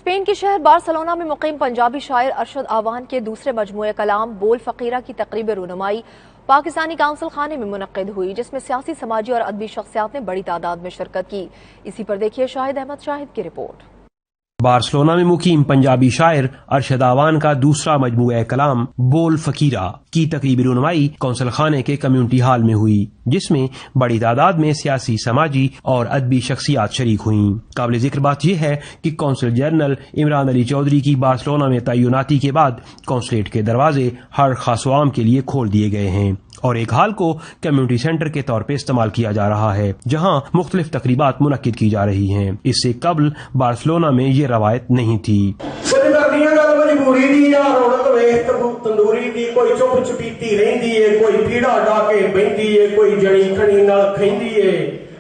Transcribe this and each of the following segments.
Spain کے شہر Barcelona میں مقیم پنجابی شاعر ارشد آوان کے دوسرے مجموعہ کلام بول فقیرہ کی تقریب رونمائی پاکستانی کونسل خانے میں منعقد ہوئی، جس میں سیاسی، سماجی اور ادبی شخصیات نے بڑی تعداد میں شرکت کی۔ اسی پر دیکھیے شاہد احمد شاہد کی رپورٹ۔ بارسلونا میں مقیم پنجابی شاعر ارشد آوان کا دوسرا مجموعہ کلام بول فقیرہ کی تقریب رونمائی کونسل خانے کے کمیونٹی ہال میں ہوئی، جس میں بڑی تعداد میں سیاسی، سماجی اور ادبی شخصیات شریک ہوئیں۔ قابل ذکر بات یہ ہے کہ کونسل جنرل عمران علی چودھری کی بارسلونا میں تعیناتی کے بعد کونسلیٹ کے دروازے ہر خاص و عام کے لیے کھول دیے گئے ہیں اور ایک ہال کو کمیونٹی سینٹر کے طور پہ استعمال کیا جا رہا ہے، جہاں مختلف تقریبات منعقد کی جا رہی ہیں۔ اس سے قبل بارسلونا میں یہ روایت نہیں تھی۔ مجبوری دی یا رونق ویخ تندوری دی، کوئی چپ چپیتی رہندی ہے، کوئی پیڑا ڈا کے بہندی ہے، کوئی جڑی کھڑی نال کھیندی ہے،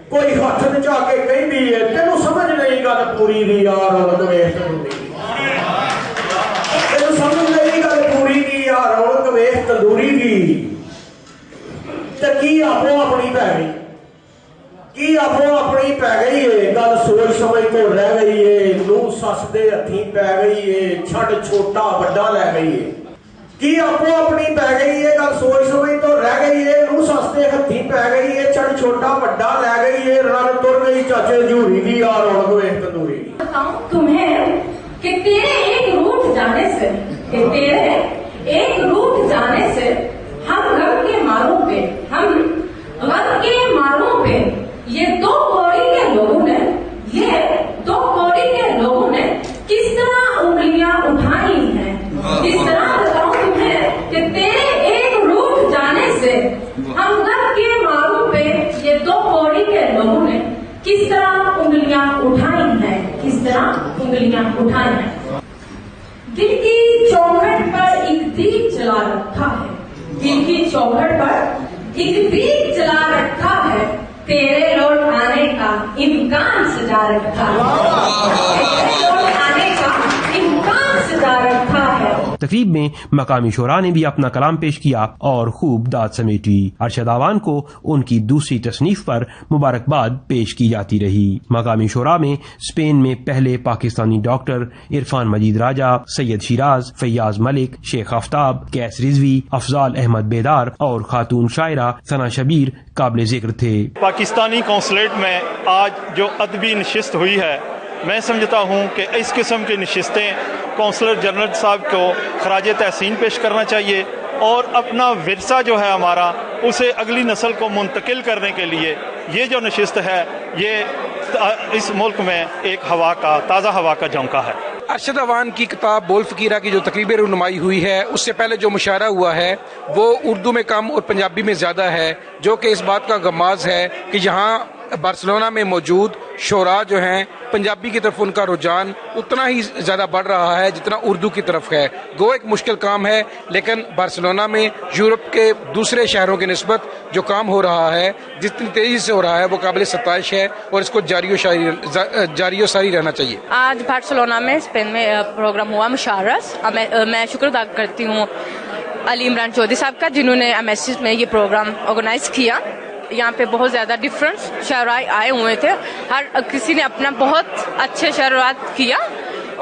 کوئی ہاتھ نچا کے کہندی ہے، تینوں سمجھ نہیں گل پوری دی یا رونق ویخ تندوری دی، تینوں سمجھ نہیں گل پوری دی یا رونق ویخ تندوری دی۔ کی آپ اپنی پی گئی، کی آپ اپنی پی گئی ہے، گل سوچ سمجھ تو رہ گئی ہے، نو سس دے ہتھیں پی گئی ہے، چھڑ چھوٹا بڑا لے گئی ہے، کی آپ اپنی پی گئی ہے، گل سوچ سمجھ تو رہ گئی ہے، نو سس دے ہتھیں پی گئی ہے، چھڑ چھوٹا بڑا لے گئی ہے، رن تر گئی چاچے جھوری دی یا رونق ویخ تندوری دی۔ بتاؤں تمہیں کہ تیرے ایک روٹ جانے سے، کہ تیرے ایک روٹ جانے سے ہم غم کے ماروں پہ، ہم غم کے ماروں پہ یہ دو کوڑی کے لوگوں نے، یہ دو کوڑی کے لوگوں نے کس طرح انگلیاں اٹھائی ہیں، کس طرح بتاؤں تمہیں کہ تیرے ایک روٹ جانے سے ہم غم کے ماروں پہ یہ دو کوڑی کے لوگوں نے کس طرح انگلیاں اٹھائی ہیں، کس طرح انگلیاں اٹھائی ہیں۔ دل کی چوکھٹ پر ایک دیپ جلا رکھا ہے، دل کی چوکھٹ پر ایک دیپ جلا رکھا ہے، تیرے لوٹ آنے کا امکان سجا رکھا ہے، تیرے لوٹ آنے کا امکان سجا رکھا ہے۔ تقریب میں مقامی شعراء نے بھی اپنا کلام پیش کیا اور خوب داد سمیٹی۔ ارشد آوان کو ان کی دوسری تصنیف پر مبارکباد پیش کی جاتی رہی۔ مقامی شعراء میں اسپین میں پہلے پاکستانی ڈاکٹر عرفان مجید راجہ، سید شیراز، فیاض ملک، شیخ آفتاب، کیس رضوی، افضال احمد بیدار اور خاتون شاعرہ ثنا شبیر قابل ذکر تھے۔ پاکستانی کونسلیٹ میں آج جو ادبی نشست ہوئی ہے، میں سمجھتا ہوں کہ اس قسم کی نشستیں کونسلر جنرل صاحب کو خراج تحسین پیش کرنا چاہیے اور اپنا ورثہ جو ہے ہمارا اسے اگلی نسل کو منتقل کرنے کے لیے یہ جو نشست ہے یہ اس ملک میں ایک ہوا کا تازہ ہوا کا جھونکا ہے۔ ارشد آوان کی کتاب بول فقیرہ کی جو تقریب رونمائی ہوئی ہے، اس سے پہلے جو مشاعرہ ہوا ہے وہ اردو میں کم اور پنجابی میں زیادہ ہے، جو کہ اس بات کا غماز ہے کہ یہاں بارسلونا میں موجود شعراء جو ہیں پنجابی کی طرف ان کا رجحان اتنا ہی زیادہ بڑھ رہا ہے جتنا اردو کی طرف ہے۔ گو ایک مشکل کام ہے، لیکن بارسلونا میں یورپ کے دوسرے شہروں کی نسبت جو کام ہو رہا ہے، جتنی تیزی سے ہو رہا ہے، وہ قابل ستائش ہے اور اس کو جاری و ساری رہنا چاہیے۔ آج بارسلونا میں اسپین میں پروگرام ہوا مشاعرہ، میں شکر ادا کرتی ہوں علی عمران چودھری صاحب کا، جنہوں نے MSc میں یہ پروگرام آرگنائز کیا۔ یہاں پہ بہت زیادہ ڈفرنٹ شعراء آئے ہوئے تھے، ہر کسی نے اپنا بہت اچھے شعرات کیا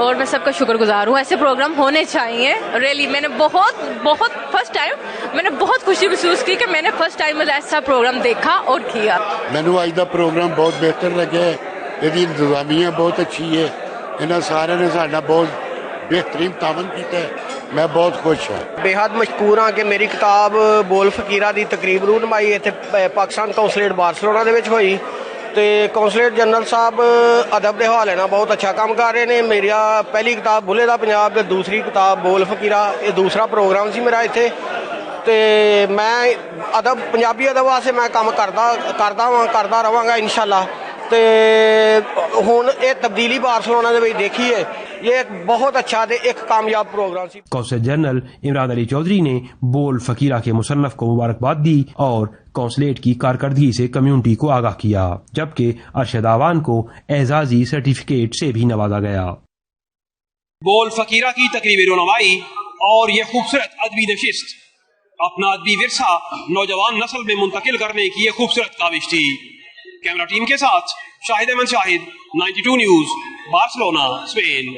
اور میں سب کا شکر گزار ہوں۔ ایسے پروگرام ہونے چاہیے ریلی۔ میں نے بہت فرسٹ ٹائم میں نے بہت خوشی محسوس کی کہ میں نے فرسٹ ٹائم ایسا پروگرام دیکھا اور کیا۔ مینو اج دا پروگرام بہت بہتر لگا ہے، یہ انتظامیہ بہت اچھی ہے، انہاں سارے نے ساڈا بہت بہترین تعاون کیتا ہے، میں بہت خوش ہوں۔ بے حد مشکور ہاں کہ میری کتاب بول فقیرہ دی تقریب رونمائی اتنے پاکستان کونسلیٹ بارسلونا دے وچ ہوئی تے کونسلیٹ جنرل صاحب ادب دے حوالے نال بہت اچھا کام کر رہے ہیں۔ میری پہلی کتاب بھلے دا پنجاب، دوسری کتاب بول فقیرہ، یہ دوسرا پروگرام سی میرا اتنے تے میں ادب پنجابی ادب واسطے میں کام کردا رہاں گا انشاءاللہ۔ تے ہن یہ تبدیلی بارسلونا دے وچ دیکھی ہے، یہ ایک بہت اچھا تے ایک کامیاب پروگرام سی۔ کونسل جنرل عمران علی چودھری نے بول فقیرہ کے مصنف کو مبارکباد دی اور کونسلیٹ کی کارکردگی سے کمیونٹی کو آگاہ کیا، جبکہ ارشد آوان کو اعزازی سرٹیفکیٹ سے بھی نوازا گیا۔ بول فقیرہ کی تقریب رونمائی اور یہ خوبصورت ادبی نشست اپنا ادبی ورثہ نوجوان نسل میں منتقل کرنے کی یہ خوبصورت کاوش تھی۔ کیمرہ ٹیم کے ساتھ شاہد احمد شاہد، 92 نیوز، بارسلونا، اسپین۔